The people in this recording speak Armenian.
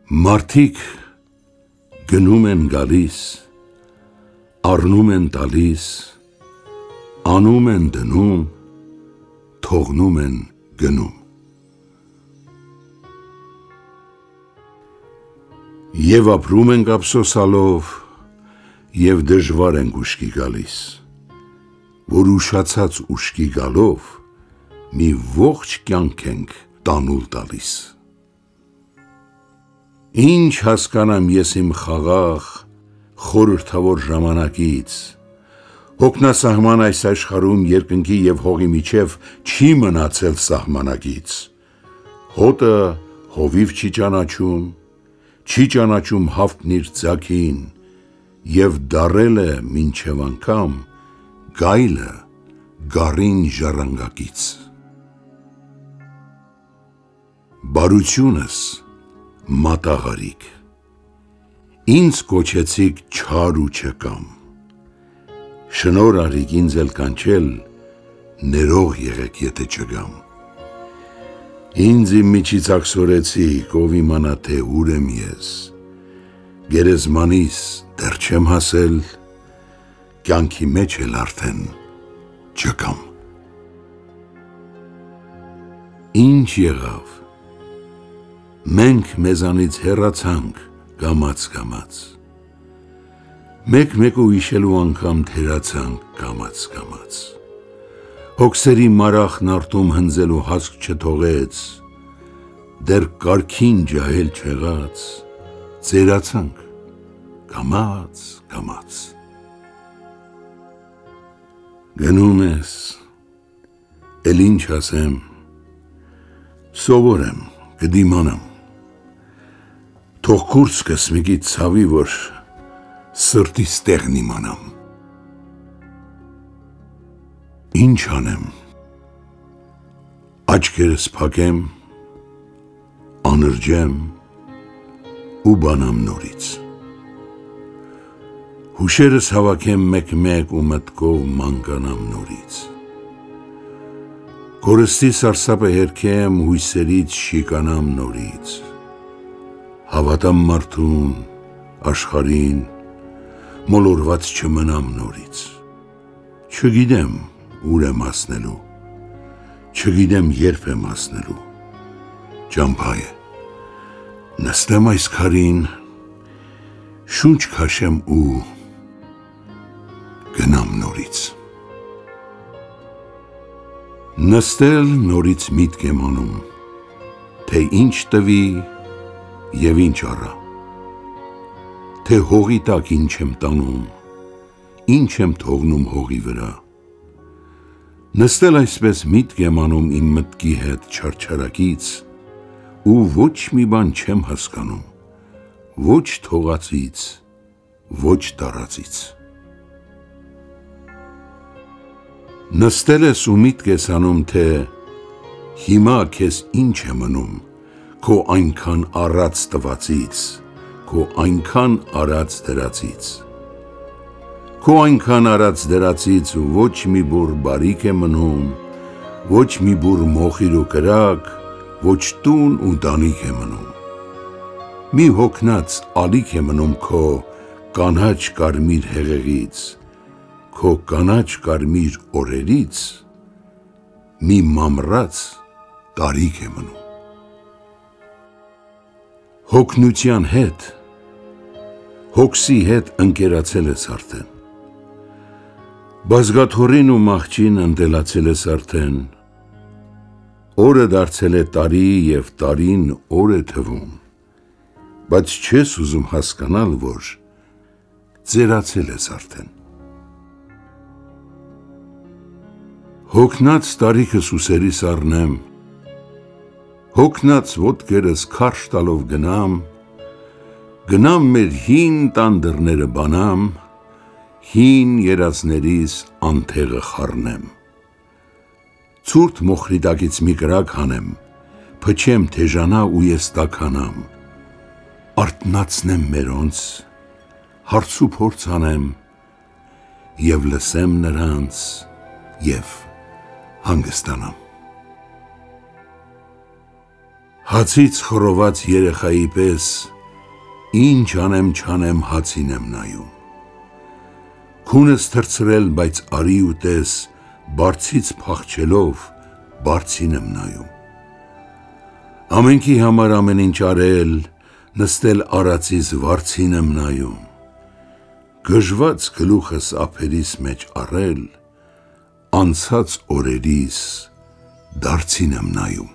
Մարդիկ գնում են գալիս, առնում են տալիս, անում են դնում, թողնում են գնում։ Եվ ապրում ենք ափսոսալով, և դժվար ենք ուշքի գալիս, որ ուշացած ուշքի գալով մի ողջ կյանք ենք տանուլ տալիս։ Ինչ հասկանամ ես իմ խաղաղ, խորհրդավոր ժամանակից, հոգնասահման այս աշխարհում երկնքի և հողի միջև չի մնացել սահմանակից, հոտը հովիվ չի ճանաչում հավտն իր ձագին, և դարել է մինչև անգամ գայլը գառին ժառանգակից։ Բարությունս մատաղարիք, ինձ կոչեցիք չար ու չկամ, շնոր արիք ինձ էլ կանչել, ներող եղեք եթե չգամ։ Ինձ իմ միջից աքսորեցիք, ով իմանա թե ուր եմ ես, գերեզմանիս դեռ չեմ հասել, կյանքի մեջ էլ արդեն չկամ։ Ինչ եղավ, մենք մեզանից հեռացանք կամաց, մեկ-մեկ ու հիշելու անգամ թերացանք կամաց, հոգսերի մարախն արտում հնձելու հասկ չթողեց, դեռ կարգին ջահել չեղած, ծերացանք կամաց։ Գնում ես, էլ ինչ ասեմ, սովոր եմ, կդիմանամ, թող կուրս կսմիկի ցավի, որ սրտիս տեղն իմանամ։ Ինչ անեմ, աչքերս փակեմ, անրջեմ ու բանամ նորից, հուշերս հավաքեմ մեկ-մեկ ու մտքով մանկանամ նորից, կորստի սարսափը հերքեմ, հույսերից շիկանամ նորից, հավատամ մարդուն, աշխարհին, մոլորված չմնամ նորից, չգիտեմ ուր եմ հասնելու, չգիտեմ երբ եմ հասնելու, ճամփա է, նստեմ այս քարին, շունչ քաշեմ ու գնամ նորից։ Նստել նորից միտք եմ անում, թե ինչ տվի և ինչ առա, թե հողի տակ ինչ եմ տանում, ինչ եմ թողնում հողի վրա, նստել այսպես միտք եմ անում իմ մտքի հետ չարչարակից ու ոչ մի բան չեմ հասկանում, ոչ թողածից, ոչ տառածից։ Նստել ես ու միտք ես անում, թե հիմա քեզ ինչ է մնում, քո այնքան առած տվածից, քո այնքան արած դրածից, քո այնքան արած դրածից ոչ մի բուռ բարիք է մնում, ոչ մի բուռ մոխիր ու կրակ, ոչ տուն ու տանիք է մնում, մի հոգնած ալիք է մնում քո կանաչ կարմիր հեղեղից, քո կանաչ կարմիր օրերից, մի մամռած տարիք է մնում։ Հոգնության հետ, հոգսի հետ ընկերացել ես արդեն, բազգաթոռին ու մահճին ընտելացել ես արդեն, օրը դարձել է տարի և տարին օր է թվում, բայց չես ուզում հասկանալ, որ ծերացել ես արդեն։ Հոգնած տարիքս ուսերիս առնեմ, հոգնած ոտքերս քարշ տալով գնամ մեր հին տան դռները բանամ, հին երազներիս անթեղը խառնեմ, ցուրտ մոխրի տակից մի կրակ հանեմ, փչեմ թեժանա ու ես տաքանամ, արթնացնեմ մերոնց, հարց ու փորձ անեմ, և լսեմ նրանց, և հանգստանամ։ Հացից խռոված երեխայի պես ինչ անեմ չանեմ հացին եմ նայում, քունս թրցրել, բայց արի ու տես, բարձից փախչելով, բարձին եմ նայում, ամենքի համար ամեն ինչ արել, նստել արածիս վարձին եմ նայում, գժված գլուխս ափերիս մեջ առել, անցած օրերիս դարձին եմ նայում։